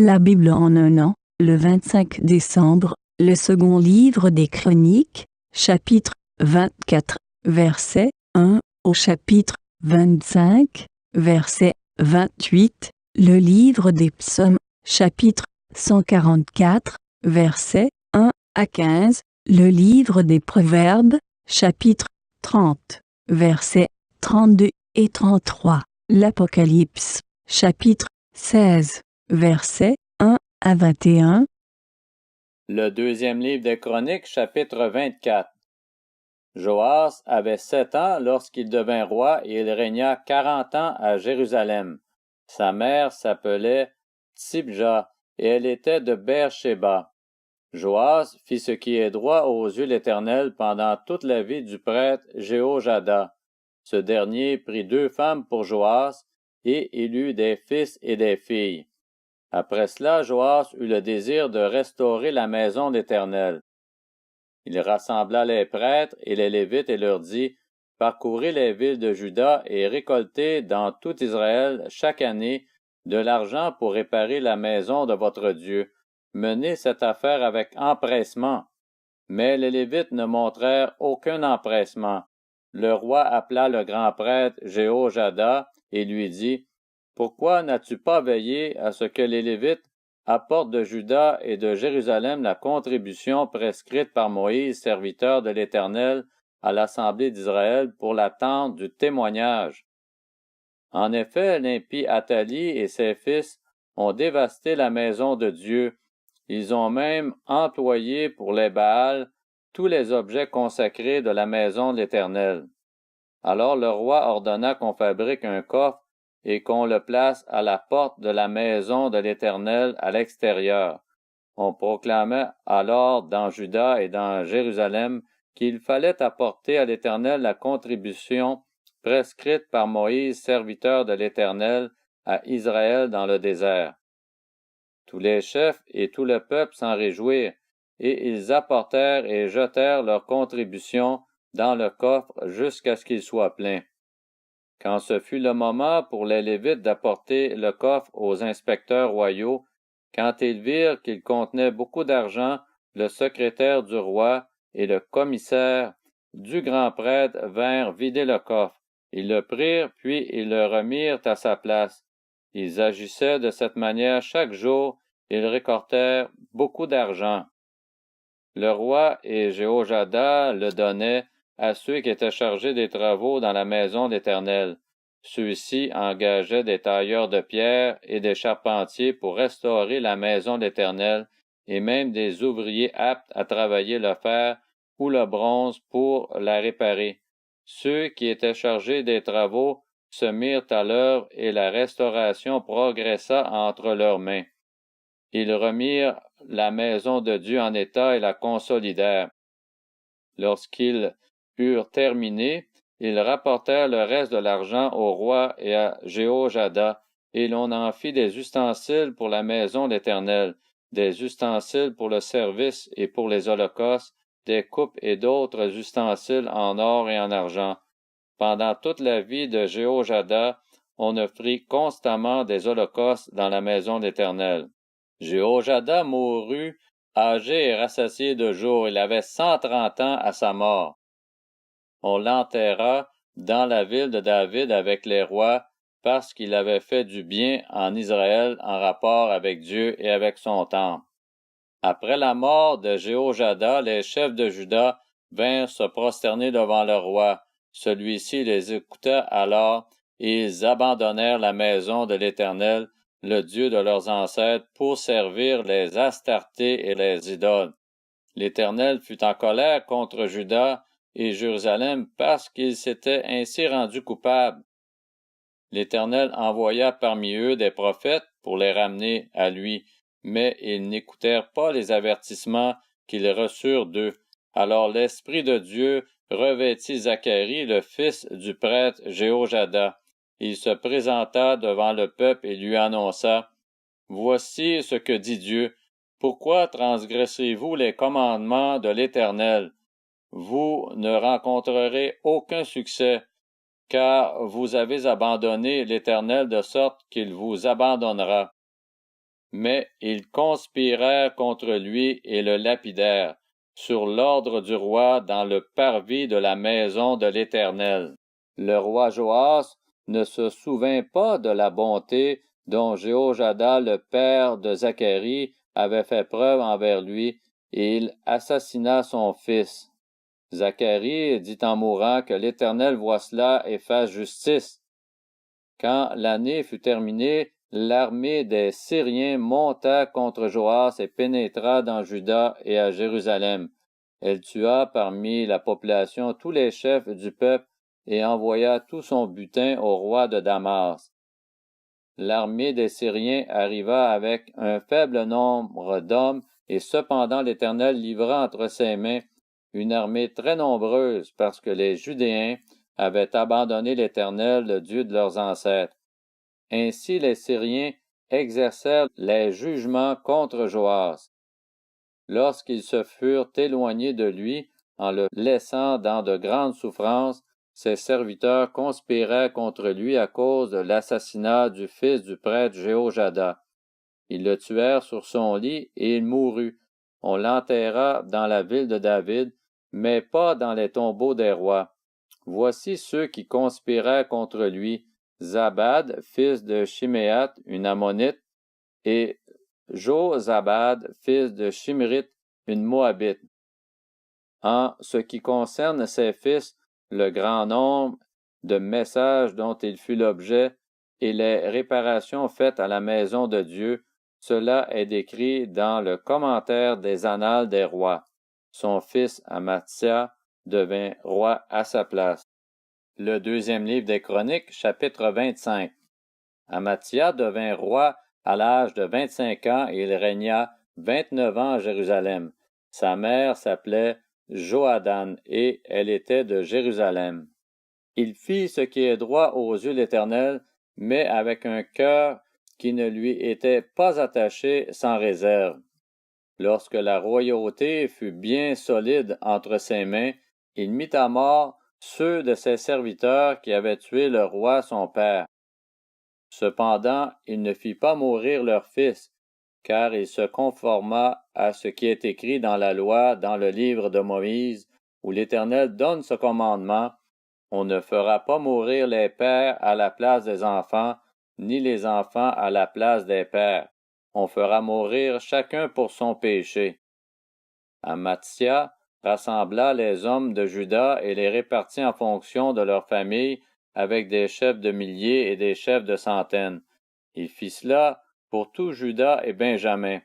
La Bible en un an, le 25 décembre, le second livre des Chroniques, chapitre 24, verset 1 au chapitre 25, verset 28, le livre des Psaumes, chapitre 144, verset 1 à 15, le livre des Proverbes, chapitre 30, versets 32 et 33, l'Apocalypse, chapitre 16, versets 1 à 21. Le deuxième livre des Chroniques, chapitre 24. Joas avait 7 ans lorsqu'il devint roi et il régna 40 ans à Jérusalem. Sa mère s'appelait Tsibja et elle était de Beersheba. Joas fit ce qui est droit aux yeux de l'Éternel pendant toute la vie du prêtre Jéhojada. Ce dernier prit 2 femmes pour Joas et il eut des fils et des filles. Après cela, Joas eut le désir de restaurer la maison de l'Éternel. Il rassembla les prêtres et les Lévites et leur dit, « Parcourez les villes de Juda et récoltez dans tout Israël chaque année de l'argent pour réparer la maison de votre Dieu. Menez cette affaire avec empressement. » Mais les Lévites ne montrèrent aucun empressement. Le roi appela le grand prêtre Jéhojada et lui dit, « Pourquoi n'as-tu pas veillé à ce que les Lévites apportent de Juda et de Jérusalem la contribution prescrite par Moïse, serviteur de l'Éternel, à l'Assemblée d'Israël pour la tente du témoignage? » En effet, l'impie Athalie et ses fils ont dévasté la maison de Dieu. Ils ont même employé pour les Baals tous les objets consacrés de la maison de l'Éternel. Alors le roi ordonna qu'on fabrique un coffre et qu'on le place à la porte de la maison de l'Éternel à l'extérieur. On proclama alors dans Juda et dans Jérusalem qu'il fallait apporter à l'Éternel la contribution prescrite par Moïse, serviteur de l'Éternel, à Israël dans le désert. Tous les chefs et tout le peuple s'en réjouirent, et ils apportèrent et jetèrent leur contribution dans le coffre jusqu'à ce qu'il soit plein. Quand ce fut le moment pour les Lévites d'apporter le coffre aux inspecteurs royaux, quand ils virent qu'il contenait beaucoup d'argent, le secrétaire du roi et le commissaire du grand prêtre vinrent vider le coffre. Ils le prirent, puis ils le remirent à sa place. Ils agissaient de cette manière chaque jour, ils récoltèrent beaucoup d'argent. Le roi et Jéhojada le donnaient à ceux qui étaient chargés des travaux dans la maison d'Éternel. Ceux-ci engageaient des tailleurs de pierre et des charpentiers pour restaurer la maison d'Éternel, et même des ouvriers aptes à travailler le fer ou le bronze pour la réparer. Ceux qui étaient chargés des travaux se mirent à l'œuvre et la restauration progressa entre leurs mains. Ils remirent la maison de Dieu en état et la consolidèrent. Lorsqu'ils eurent terminé, ils rapportèrent le reste de l'argent au roi et à Jéhojada, et l'on en fit des ustensiles pour la maison d'Éternel, des ustensiles pour le service et pour les holocaustes, des coupes et d'autres ustensiles en or et en argent. Pendant toute la vie de Jéhojada, on offrit constamment des holocaustes dans la maison d'Éternel. Jéhojada mourut, âgé et rassasié de jours. Il avait 130 ans à sa mort. On l'enterra dans la ville de David avec les rois, parce qu'il avait fait du bien en Israël en rapport avec Dieu et avec son temple. Après la mort de Jéhojada, les chefs de Juda vinrent se prosterner devant le roi. Celui-ci les écouta alors, et ils abandonnèrent la maison de l'Éternel, le Dieu de leurs ancêtres, pour servir les Astartés et les idoles. L'Éternel fut en colère contre Juda et Jérusalem parce qu'ils s'étaient ainsi rendus coupables. L'Éternel envoya parmi eux des prophètes pour les ramener à lui, mais ils n'écoutèrent pas les avertissements qu'ils reçurent d'eux. Alors l'Esprit de Dieu revêtit Zacharie, le fils du prêtre Jéhojada. Il se présenta devant le peuple et lui annonça, « Voici ce que dit Dieu. Pourquoi transgressez-vous les commandements de l'Éternel? Vous ne rencontrerez aucun succès, car vous avez abandonné l'Éternel de sorte qu'il vous abandonnera. Mais ils conspirèrent contre lui et le lapidèrent, sur l'ordre du roi dans le parvis de la maison de l'Éternel. Le roi Joas ne se souvint pas de la bonté dont Jéhojada, le père de Zacharie, avait fait preuve envers lui, et il assassina son fils. Zacharie dit en mourant que l'Éternel voie cela et fasse justice. Quand l'année fut terminée, l'armée des Syriens monta contre Joas et pénétra dans Juda et à Jérusalem. Elle tua parmi la population tous les chefs du peuple et envoya tout son butin au roi de Damas. L'armée des Syriens arriva avec un faible nombre d'hommes, et cependant l'Éternel livra entre ses mains une armée très nombreuse, parce que les Judéens avaient abandonné l'Éternel, le Dieu de leurs ancêtres. Ainsi les Syriens exercèrent les jugements contre Joas. Lorsqu'ils se furent éloignés de lui, en le laissant dans de grandes souffrances, ses serviteurs conspiraient contre lui à cause de l'assassinat du fils du prêtre Jéhojada. Ils le tuèrent sur son lit et il mourut. On l'enterra dans la ville de David, mais pas dans les tombeaux des rois. Voici ceux qui conspiraient contre lui: Zabad, fils de Shiméat, une Ammonite, et Jozabad, fils de Shimrith, une Moabite. En ce qui concerne ses fils, le grand nombre de messages dont il fut l'objet et les réparations faites à la maison de Dieu, cela est décrit dans le commentaire des Annales des rois. Son fils Amathia devint roi à sa place. Le deuxième livre des Chroniques, chapitre 25. Amathia devint roi à l'âge de 25 ans et il régna 29 ans à Jérusalem. Sa mère s'appelait Johadan et elle était de Jérusalem. Il fit ce qui est droit aux yeux de l'Éternel, mais avec un cœur qui ne lui était pas attaché sans réserve. Lorsque la royauté fut bien solide entre ses mains, il mit à mort ceux de ses serviteurs qui avaient tué le roi son père. Cependant, il ne fit pas mourir leur fils, car il se conforma à ce qui est écrit dans la loi, dans le livre de Moïse, où l'Éternel donne ce commandement: on ne fera pas mourir les pères à la place des enfants, ni les enfants à la place des pères. On fera mourir chacun pour son péché. Amathia rassembla les hommes de Juda et les répartit en fonction de leur famille, avec des chefs de milliers et des chefs de centaines. Il fit cela pour tout Juda et Benjamin.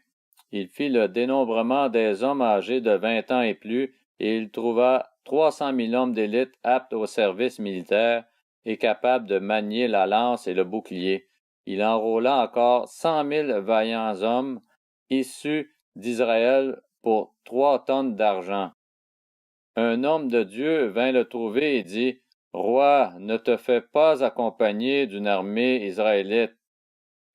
Il fit le dénombrement des hommes âgés de 20 ans et plus, et il trouva 300 000 hommes d'élite aptes au service militaire et capables de manier la lance et le bouclier. Il enrôla encore 100 000 vaillants hommes issus d'Israël pour 3 tonnes d'argent. Un homme de Dieu vint le trouver et dit: Roi, ne te fais pas accompagner d'une armée israélite,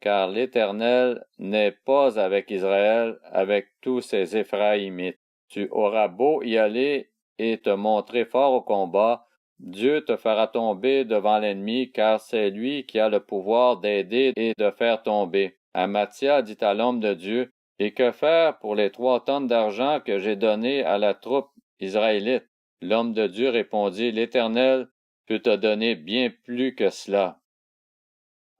car l'Éternel n'est pas avec Israël, avec tous ses Éphraïmites. Tu auras beau y aller et te montrer fort au combat, Dieu te fera tomber devant l'ennemi, car c'est lui qui a le pouvoir d'aider et de faire tomber. Amathia dit à l'homme de Dieu: Et que faire pour les 3 tonnes d'argent que j'ai données à la troupe israélite? L'homme de Dieu répondit: L'Éternel peut te donner bien plus que cela.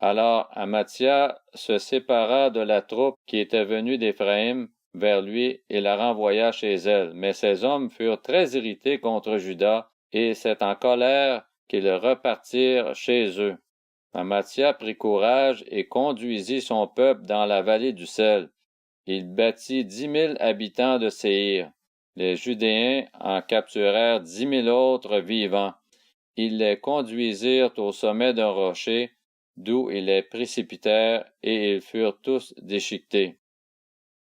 Alors Amathia se sépara de la troupe qui était venue d'Éphraïm vers lui et la renvoya chez elle. Mais ses hommes furent très irrités contre Juda, et c'est en colère qu'ils repartirent chez eux. Amathia prit courage et conduisit son peuple dans la vallée du sel. Il battit 10 000 habitants de Séhir. Les Judéens en capturèrent 10 000 autres vivants. Ils les conduisirent au sommet d'un rocher, d'où ils les précipitèrent, et ils furent tous déchiquetés.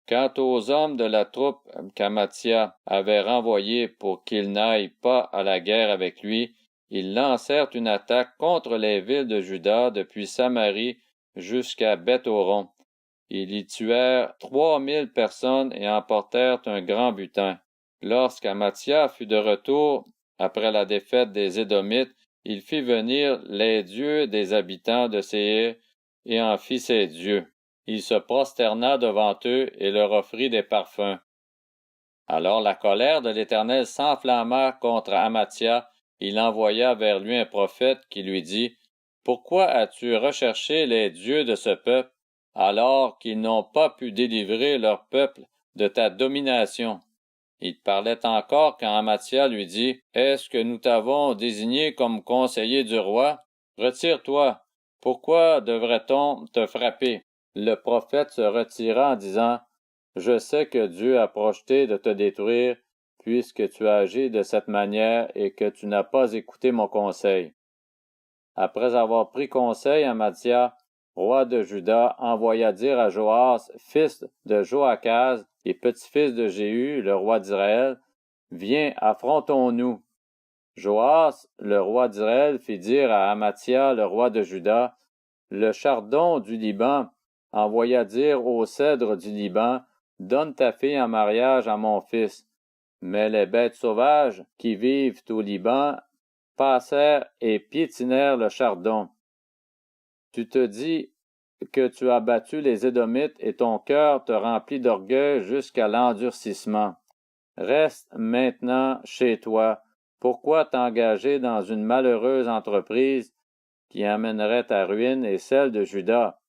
Quant aux hommes de la troupe qu'Amathia avait renvoyés pour qu'ils n'aillent pas à la guerre avec lui, ils lancèrent une attaque contre les villes de Juda depuis Samarie jusqu'à Beth-Horon. Ils y tuèrent 3 000 personnes et emportèrent un grand butin. Lorsqu'Amathia fut de retour après la défaite des Édomites, il fit venir les dieux des habitants de Séhir et en fit ses dieux. il se prosterna devant eux et leur offrit des parfums. Alors la colère de l'Éternel s'enflamma contre Amathia, il envoya vers lui un prophète qui lui dit, « Pourquoi as-tu recherché les dieux de ce peuple, alors qu'ils n'ont pas pu délivrer leur peuple de ta domination? » Il parlait encore quand Amathia lui dit, « Est-ce que nous t'avons désigné comme conseiller du roi? Retire-toi. Pourquoi devrait-on te frapper? » Le prophète se retira en disant, « Je sais que Dieu a projeté de te détruire, puisque tu as agi de cette manière et que tu n'as pas écouté mon conseil. » Après avoir pris conseil, Amathia, roi de Juda, envoya dire à Joas, fils de Joachaz et petit-fils de Jéhu, le roi d'Israël, « Viens, affrontons-nous. » Joas, le roi d'Israël, fit dire à Amathia, le roi de Juda, « Le chardon du Liban envoya dire au cèdre du Liban, « Donne ta fille en mariage à mon fils. » Mais les bêtes sauvages qui vivent au Liban passèrent et piétinèrent le chardon. Tu te dis que tu as battu les Édomites et ton cœur te remplit d'orgueil jusqu'à l'endurcissement. Reste maintenant chez toi. Pourquoi t'engager dans une malheureuse entreprise qui amènerait ta ruine et celle de Juda?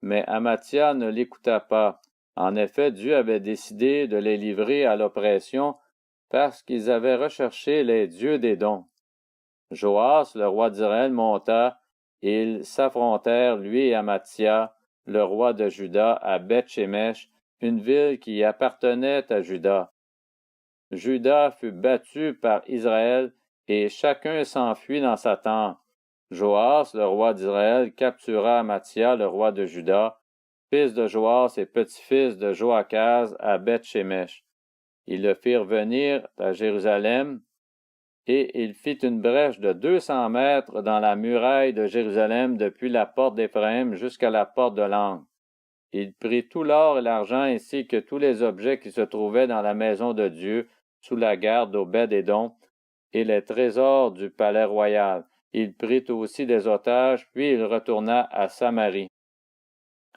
Mais Amathia ne l'écouta pas. En effet, Dieu avait décidé de les livrer à l'oppression parce qu'ils avaient recherché les dieux d'Édom. Joas, le roi d'Israël, monta, et ils s'affrontèrent, lui et Amathia, le roi de Juda, à Beth-Shemesh, une ville qui appartenait à Juda. Juda fut battu par Israël, et chacun s'enfuit dans sa tente. Joas, le roi d'Israël, captura Amathia, le roi de Juda, fils de Joas et petit-fils de Joachaz, à Beth-Shemesh. Ils le firent venir à Jérusalem, et il fit une brèche de 200 mètres dans la muraille de Jérusalem depuis la porte d'Éphraïm jusqu'à la porte de l'angle. Il prit tout l'or et l'argent ainsi que tous les objets qui se trouvaient dans la maison de Dieu sous la garde d'Obed-Édom et les trésors du palais royal. Il prit aussi des otages, puis il retourna à Samarie.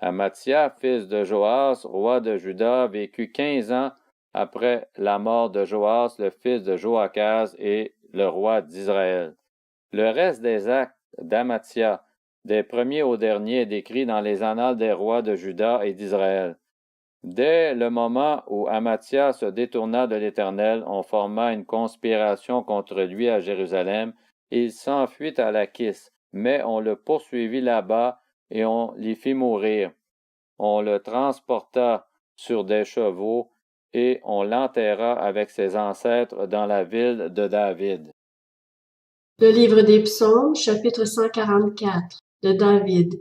Amathia, fils de Joas, roi de Juda, vécut 15 ans après la mort de Joas, le fils de Joachaz et le roi d'Israël. Le reste des actes d'Amathia, des premiers aux derniers, est décrit dans les annales des rois de Juda et d'Israël. Dès le moment où Amathia se détourna de l'Éternel, on forma une conspiration contre lui à Jérusalem, et il s'enfuit à Lachis, mais on le poursuivit là-bas et on l'y fit mourir. On le transporta sur des chevaux et on l'enterra avec ses ancêtres dans la ville de David. Le livre des Psaumes, chapitre 144, de David.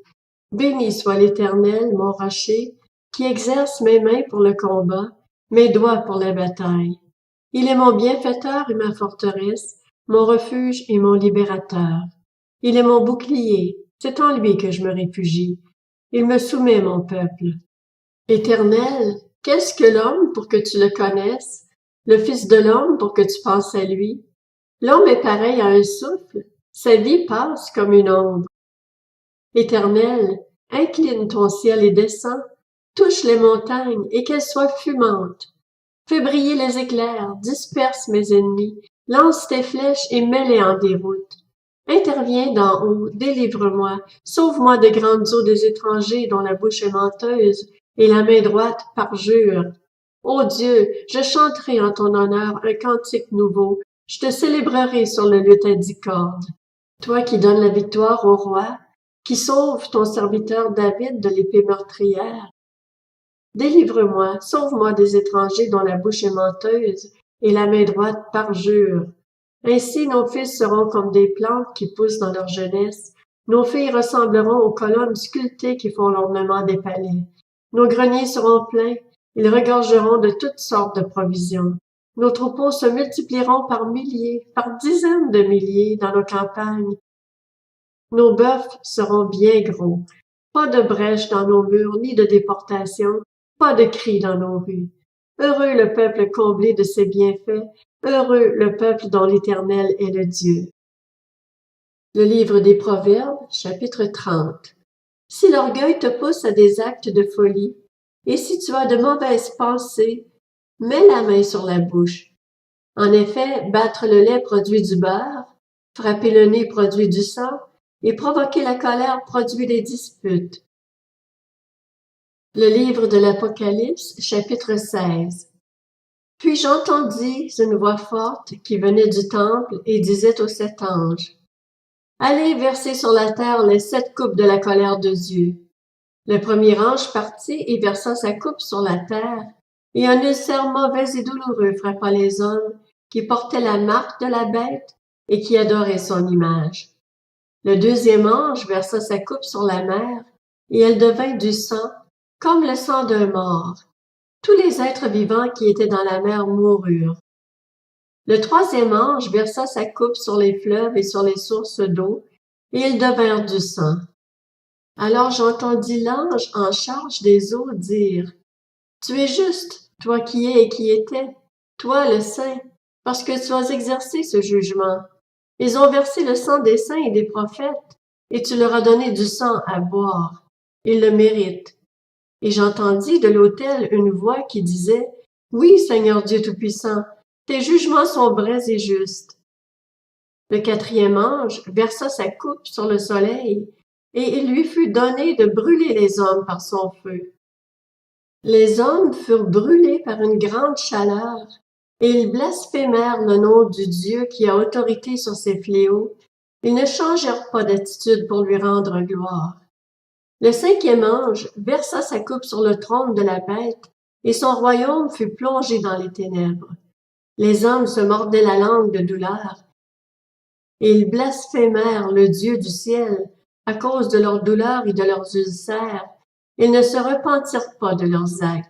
Béni soit l'Éternel, mon rocher, qui exerce mes mains pour le combat, mes doigts pour la bataille. Il est mon bienfaiteur et ma forteresse, mon refuge et mon libérateur. Il est mon bouclier, c'est en lui que je me réfugie. Il me soumet, mon peuple. Éternel, qu'est-ce que l'homme pour que tu le connaisses? Le Fils de l'homme pour que tu penses à lui? L'homme est pareil à un souffle, sa vie passe comme une ombre. Éternel, incline ton ciel et descends, touche les montagnes et qu'elles soient fumantes. Fais briller les éclairs, disperse mes ennemis, lance tes flèches et mets-les en déroute. Interviens d'en haut, délivre-moi, sauve-moi des grandes eaux des étrangers dont la bouche est menteuse et la main droite parjure. Ô Dieu, je chanterai en ton honneur un cantique nouveau, je te célébrerai sur le luth à 10 cordes. Toi qui donnes la victoire au roi, qui sauves ton serviteur David de l'épée meurtrière. Délivre-moi, sauve-moi des étrangers dont la bouche est menteuse et la main droite parjure. Ainsi nos fils seront comme des plantes qui poussent dans leur jeunesse. Nos filles ressembleront aux colonnes sculptées qui font l'ornement des palais. Nos greniers seront pleins, ils regorgeront de toutes sortes de provisions. Nos troupeaux se multiplieront par milliers, par dizaines de milliers dans nos campagnes. Nos bœufs seront bien gros. Pas de brèche dans nos murs, ni de déportation, pas de cris dans nos rues. Heureux le peuple comblé de ses bienfaits, heureux le peuple dont l'Éternel est le Dieu. Le livre des Proverbes, chapitre 30. Si l'orgueil te pousse à des actes de folie, et si tu as de mauvaises pensées, mets la main sur la bouche. En effet, battre le lait produit du beurre, frapper le nez produit du sang, et provoquer la colère produit des disputes. Le livre de l'Apocalypse, chapitre 16. Puis j'entendis une voix forte qui venait du temple et disait aux 7 anges, « Allez verser sur la terre les 7 coupes de la colère de Dieu. » Le premier ange partit et versa sa coupe sur la terre, et un ulcère mauvais et douloureux frappa les hommes qui portaient la marque de la bête et qui adoraient son image. Le deuxième ange versa sa coupe sur la mer, et elle devint du sang, comme le sang d'un mort. Tous les êtres vivants qui étaient dans la mer moururent. Le troisième ange versa sa coupe sur les fleuves et sur les sources d'eau, et ils devinrent du sang. Alors j'entendis l'ange en charge des eaux dire, « Tu es juste, toi qui es et qui étais, toi le Saint, parce que tu as exercé ce jugement. Ils ont versé le sang des saints et des prophètes, et tu leur as donné du sang à boire. Ils le méritent. » Et j'entendis de l'autel une voix qui disait, « Oui, Seigneur Dieu Tout-Puissant, tes jugements sont vrais et justes. » Le quatrième ange versa sa coupe sur le soleil, et il lui fut donné de brûler les hommes par son feu. Les hommes furent brûlés par une grande chaleur, et ils blasphémèrent le nom du Dieu qui a autorité sur ces fléaux. Ils ne changèrent pas d'attitude pour lui rendre gloire. Le cinquième ange versa sa coupe sur le trône de la bête, et son royaume fut plongé dans les ténèbres. Les hommes se mordaient la langue de douleur, et ils blasphémèrent le Dieu du ciel à cause de leurs douleurs et de leurs ulcères. Ils ne se repentirent pas de leurs actes.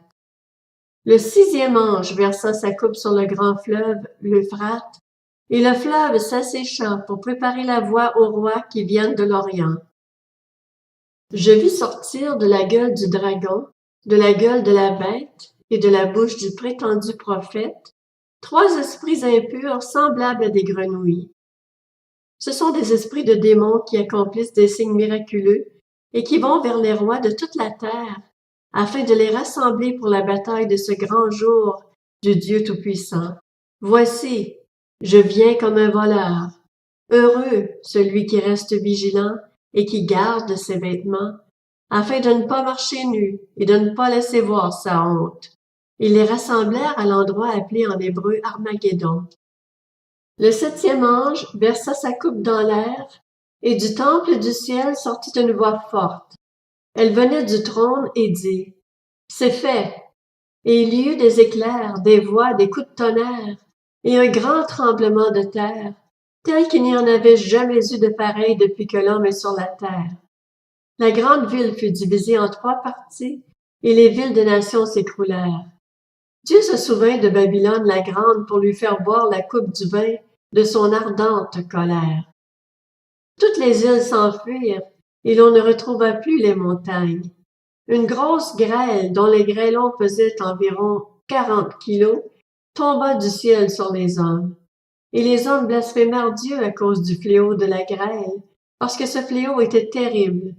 Le sixième ange versa sa coupe sur le grand fleuve, l'Euphrate, et le fleuve s'assécha pour préparer la voie aux rois qui viennent de l'Orient. Je vis sortir de la gueule du dragon, de la gueule de la bête et de la bouche du prétendu prophète, 3 esprits impurs semblables à des grenouilles. Ce sont des esprits de démons qui accomplissent des signes miraculeux et qui vont vers les rois de toute la terre, afin de les rassembler pour la bataille de ce grand jour du Dieu Tout-Puissant. Voici, je viens comme un voleur. Heureux celui qui reste vigilant et qui garde ses vêtements, afin de ne pas marcher nu et de ne pas laisser voir sa honte. Ils les rassemblèrent à l'endroit appelé en hébreu Armageddon. Le septième ange versa sa coupe dans l'air, et du temple du ciel sortit une voix forte. Elle venait du trône et dit, « C'est fait. » Et il y eut des éclairs, des voix, des coups de tonnerre, et un grand tremblement de terre, tel qu'il n'y en avait jamais eu de pareil depuis que l'homme est sur la terre. La grande ville fut divisée en 3 parties, et les villes des nations s'écroulèrent. Dieu se souvint de Babylone la grande pour lui faire boire la coupe du vin de son ardente colère. Toutes les îles s'enfuirent, et l'on ne retrouva plus les montagnes. Une grosse grêle, dont les grêlons pesaient environ 40 kilos, tomba du ciel sur les hommes. Et les hommes blasphémèrent Dieu à cause du fléau de la grêle, parce que ce fléau était terrible,